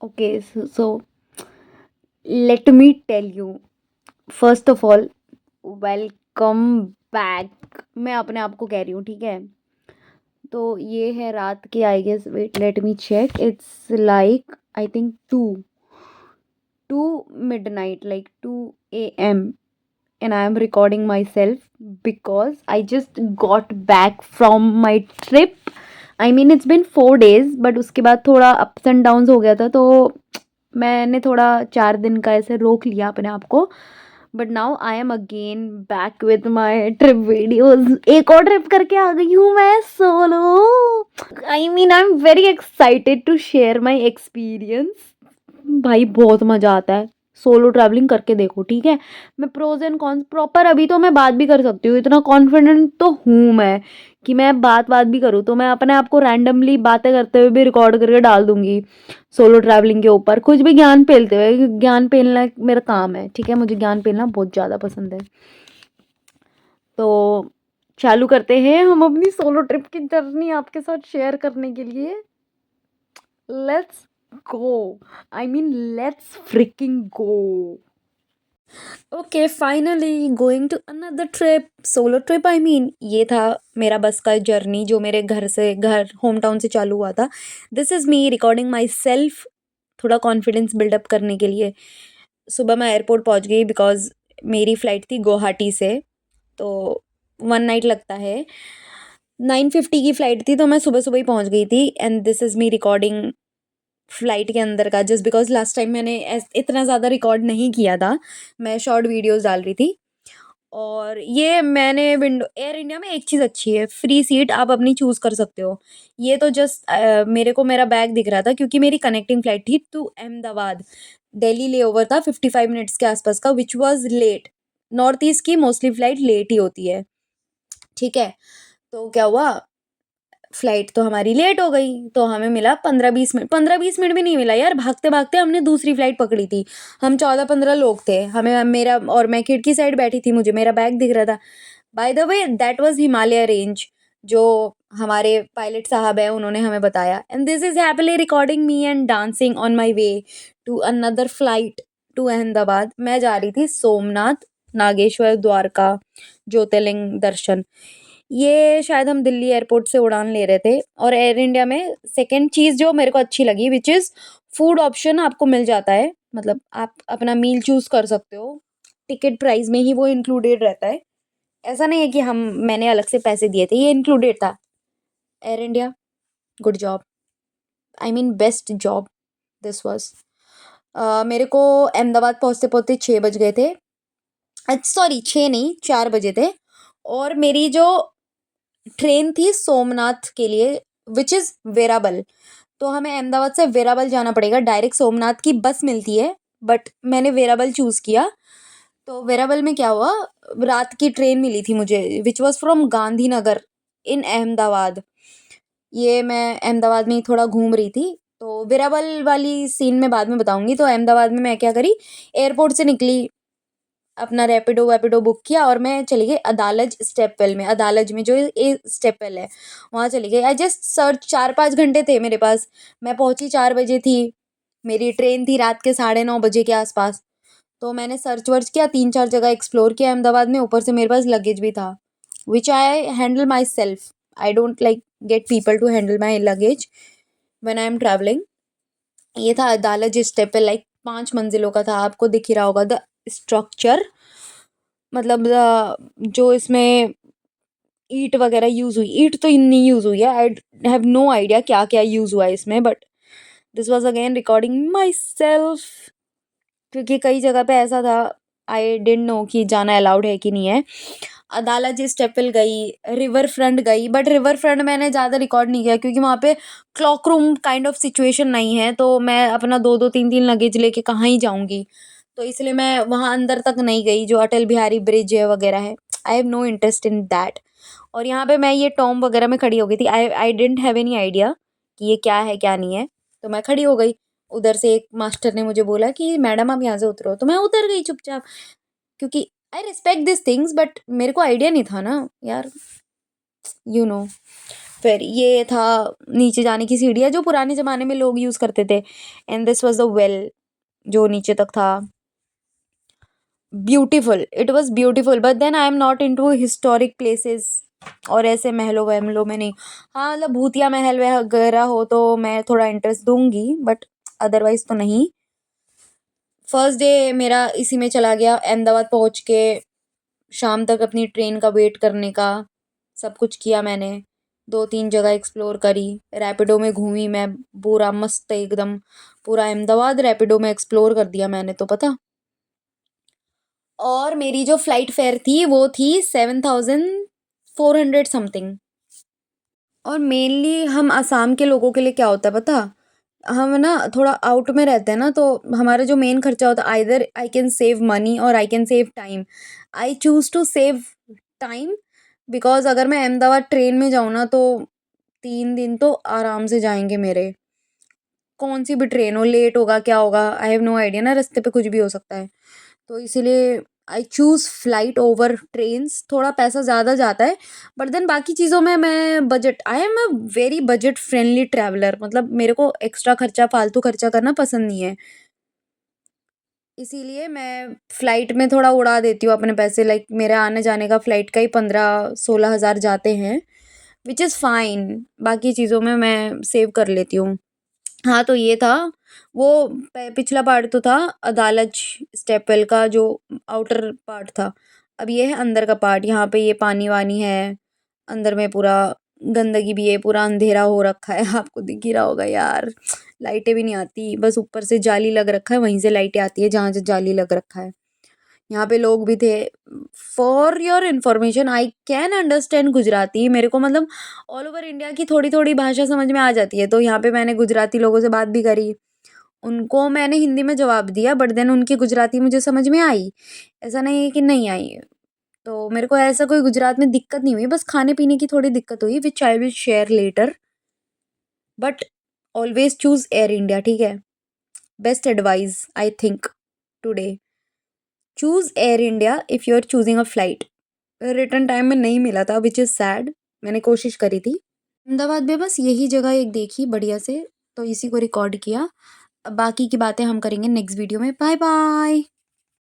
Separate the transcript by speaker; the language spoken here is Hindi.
Speaker 1: Okay, so let me tell you. First of all, welcome back. मैं अपने आप को कह रही हूँ, ठीक है। तो ये है रात के, I guess, wait let me check, it's like I think two midnight, like 2 a.m. and I am recording myself because I just got back from my trip. I mean it's been 4 days, but उसके बाद थोड़ा अप्स एंड डाउन्स हो गया था, तो मैंने थोड़ा 4 दिन का ऐसे रोक लिया अपने आप को। But now I am again back with my trip videos. एक और ट्रिप करके आ गई हूँ मैं solo. I mean I am very excited to share my experience. भाई बहुत मज़ा आता है सोलो ट्रैवलिंग करके, देखो ठीक है। मैं प्रोज एंड कॉन्स प्रॉपर, अभी तो मैं बात भी कर सकती हूँ, इतना कॉन्फिडेंट तो हूँ मैं कि मैं बात भी करूँ तो मैं अपने आप को रैंडमली बातें करते हुए भी रिकॉर्ड करके डाल दूंगी सोलो ट्रैवलिंग के ऊपर, कुछ भी ज्ञान पेलते हुए। ज्ञान पेलना मेरा काम है, ठीक है, मुझे ज्ञान पेलना बहुत ज़्यादा पसंद है। तो चालू करते हैं हम अपनी सोलो ट्रिप की जर्नी आपके साथ शेयर करने के लिए। Let's go. I mean let's freaking go. Okay, finally going to another trip, solo trip. I mean ये था मेरा बस का जर्नी जो मेरे घर होम टाउन से चालू हुआ था। This is me recording my self, थोड़ा कॉन्फिडेंस बिल्डअप करने के लिए। सुबह मैं एयरपोर्ट पहुंच गई बिकॉज मेरी फ़्लाइट थी गुवाहाटी से, तो 1 नाइट लगता है। 9:50 की फ़्लाइट थी, तो मैं सुबह सुबह ही पहुंच गई थी। And this is me recording flight के अंदर का, जस्ट बिकॉज लास्ट टाइम मैंने इतना ज़्यादा रिकॉर्ड नहीं किया था, मैं शॉर्ट वीडियोस डाल रही थी। और ये मैंने विंडो एयर इंडिया में एक चीज़ अच्छी है, फ्री सीट आप अपनी चूज़ कर सकते हो। ये तो जस्ट मेरे को मेरा बैग दिख रहा था क्योंकि मेरी कनेक्टिंग फ़्लाइट थी to Ahmedabad. Delhi layover था 55 मिनट्स के आसपास का, which was late. North east की मोस्टली फ़्लाइट लेट ही होती है, ठीक है। तो क्या हुआ, फ्लाइट तो हमारी लेट हो गई, तो हमें मिला 15-20 मिनट। 15-20 मिनट भी नहीं मिला यार, भागते भागते हमने दूसरी फ्लाइट पकड़ी थी। हम 14-15 लोग थे, हमें मेरा और मैं खिड़की साइड बैठी थी, मुझे मेरा बैग दिख रहा था। By the way that was Himalaya range, जो हमारे पायलट साहब हैं उन्होंने हमें बताया। And this is happily recording me and dancing on my way to another flight to Ahmedabad. मैं जा रही थी सोमनाथ, नागेश्वर, द्वारका, ज्योतिर्लिंग दर्शन। ये शायद हम दिल्ली एयरपोर्ट से उड़ान ले रहे थे। और एयर इंडिया में सेकंड चीज़ जो मेरे को अच्छी लगी, विच इज़ फूड ऑप्शन आपको मिल जाता है, मतलब आप अपना मील चूज़ कर सकते हो, टिकट प्राइस में ही वो इंक्लूडेड रहता है। ऐसा नहीं है कि हम मैंने अलग से पैसे दिए थे, ये इंक्लूडेड था। Air India, good job. I mean best job this was. मेरे को अहमदाबाद पहुँचते पहुँचते 6 बज गए थे। सॉरी, 6 नहीं, 4 बजे थे। और मेरी जो ट्रेन थी सोमनाथ के लिए, विच इज़ वेरावल। तो हमें अहमदाबाद से वेरावल जाना पड़ेगा, डायरेक्ट सोमनाथ की बस मिलती है, बट मैंने वेरावल चूज़ किया। तो वेरावल में क्या हुआ, रात की ट्रेन मिली थी मुझे, विच वॉज फ्रॉम गांधीनगर इन अहमदाबाद। ये मैं अहमदाबाद में ही थोड़ा घूम रही थी, तो वेरावल वाली सीन मैं बाद में बताऊंगी। तो अहमदाबाद में मैं क्या करी, एयरपोर्ट से निकली, अपना रैपिडो वैपिडो बुक किया और मैं चली गई अदालज स्टेपवेल में। अदालज में जो ये स्टेपवेल है, वहाँ चली गई। आई जस्ट सर्च, 4-5 घंटे थे मेरे पास। मैं पहुंची 4 बजे थी, मेरी ट्रेन थी रात के 9:30 बजे के आसपास। तो मैंने सर्च वर्च किया, 3-4 जगह एक्सप्लोर किया अहमदाबाद में, ऊपर से मेरे पास लगेज भी था, which I handle my self. I don't like get people to handle my luggage when I am travelling. ये था अदालज स्टेपवेल, लाइक 5 मंजिलों का था, आपको दिख ही रहा होगा द स्ट्रक्चर। मतलब जो इसमें ईंट वगैरह यूज़ हुई, ईंट तो नहीं यूज़ हुई है, आई हैव नो आइडिया क्या क्या यूज़ हुआ है इसमें, but this was again recording my self, क्योंकि कई जगह पे ऐसा था, आई डिडंट नो कि जाना अलाउड है कि नहीं है। अदालत जी स्टेपल गई, रिवर फ्रंट गई, बट रिवर फ्रंट मैंने ज़्यादा रिकॉर्ड नहीं किया क्योंकि वहाँ पे clock room kind of situation नहीं है, तो मैं अपना 2-2 3-3 लगेज लेके कहाँ ही जाऊँगी। तो इसलिए मैं वहाँ अंदर तक नहीं गई, जो अटल बिहारी ब्रिज है वगैरह है। I have no interest in that. और यहाँ पे मैं ये टॉम वगैरह में खड़ी हो गई थी, आई आई डेंट हैव एनी आइडिया कि ये क्या है क्या नहीं है। तो मैं खड़ी हो गई, उधर से एक मास्टर ने मुझे बोला कि मैडम आप यहाँ से उतरो, तो मैं उतर गई चुपचाप, क्योंकि I respect this things, but मेरे को आइडिया नहीं था ना यार, यू नो। फिर ये था नीचे जाने की सीढ़ियाँ जो पुराने ज़माने में लोग यूज़ करते थे, and this was the well जो नीचे तक था। Beautiful, it was beautiful, but then I am not into historic places और ऐसे महलों-वहलों में नहीं। हाँ, मतलब भूतिया महल वगैरह हो तो मैं थोड़ा इंटरेस्ट दूँगी, बट अदरवाइज़ तो नहीं। फर्स्ट डे मेरा इसी में चला गया, अहमदाबाद पहुँच के शाम तक अपनी ट्रेन का वेट करने का, सब कुछ किया मैंने। 2-3 जगह एक्सप्लोर करी, रैपिडो में घूमी मैं पूरा मस्त एकदम, पूरा अहमदाबाद रैपिडो में एक्सप्लोर कर दिया मैंने तो पता। और मेरी जो फ्लाइट फेयर थी वो थी 7,400 समथिंग। और मेनली हम आसाम के लोगों के लिए क्या होता है पता? हम ना थोड़ा आउट में रहते हैं ना, तो हमारा जो मेन खर्चा होता है, either I can save money और I can save time. I choose to save time, because अगर मैं अहमदाबाद ट्रेन में जाऊँ ना तो 3 दिन तो आराम से जाएँगे मेरे। कौन सी भी ट्रेन हो, लेट होगा, क्या होगा, आई हैव नो आइडिया ना, रास्ते पे कुछ भी हो सकता है। तो इसीलिए I choose flight over trains. थोड़ा पैसा ज़्यादा जाता है, बट देन बाकी चीज़ों में मैं budget, I am a very budget friendly traveller, मतलब मेरे को एक्स्ट्रा खर्चा, फालतू खर्चा करना पसंद नहीं है। इसीलिए मैं फ्लाइट में थोड़ा उड़ा देती हूँ अपने पैसे, लाइक मेरे आने-जाने का फ्लाइट का ही 15-16 हज़ार जाते हैं, व्हिच इज़ फाइन। बाकी चीज़ों में मैं सेव कर लेती हूँ। हाँ, तो ये था। वो पिछला पार्ट तो था अदालज स्टेपवेल का जो आउटर पार्ट था। अब ये है अंदर का पार्ट। यहाँ पे ये पानी-वानी है। अंदर में पूरा गंदगी भी है, पूरा अंधेरा हो रखा है। आपको दिख ही रहा होगा यार। लाइटें भी नहीं आती, बस ऊपर से जाली लग रखा है, वहीं से लाइटें आती है जहाँ से जाली लग रखा है। यहाँ पे लोग भी थे। For your information, I can understand Gujarati. मेरे को मतलब ऑल ओवर इंडिया की थोड़ी-थोड़ी भाषा समझ में आ जाती है। तो यहाँ पे मैंने गुजराती लोगों से बात भी करी। उनको मैंने हिंदी में जवाब दिया, बट देन उनकी गुजराती मुझे समझ में आई। ऐसा नहीं है कि नहीं आई। तो मेरे को ऐसा कोई गुजरात में दिक्कत नहीं हुई, बस खाने-पीने की थोड़ी दिक्कत हुई, which I will share later. But always choose Air India, ठीक है? Best advice I think today. Choose Air India if you are choosing a flight. Return time में नहीं मिला था, व्हिच इज़ सैड। मैंने कोशिश करी थी। अहमदाबाद में बस यही जगह एक देखी बढ़िया से, तो इसी को रिकॉर्ड किया। अब बाकी की बातें हम करेंगे नेक्स्ट वीडियो में। Bye bye.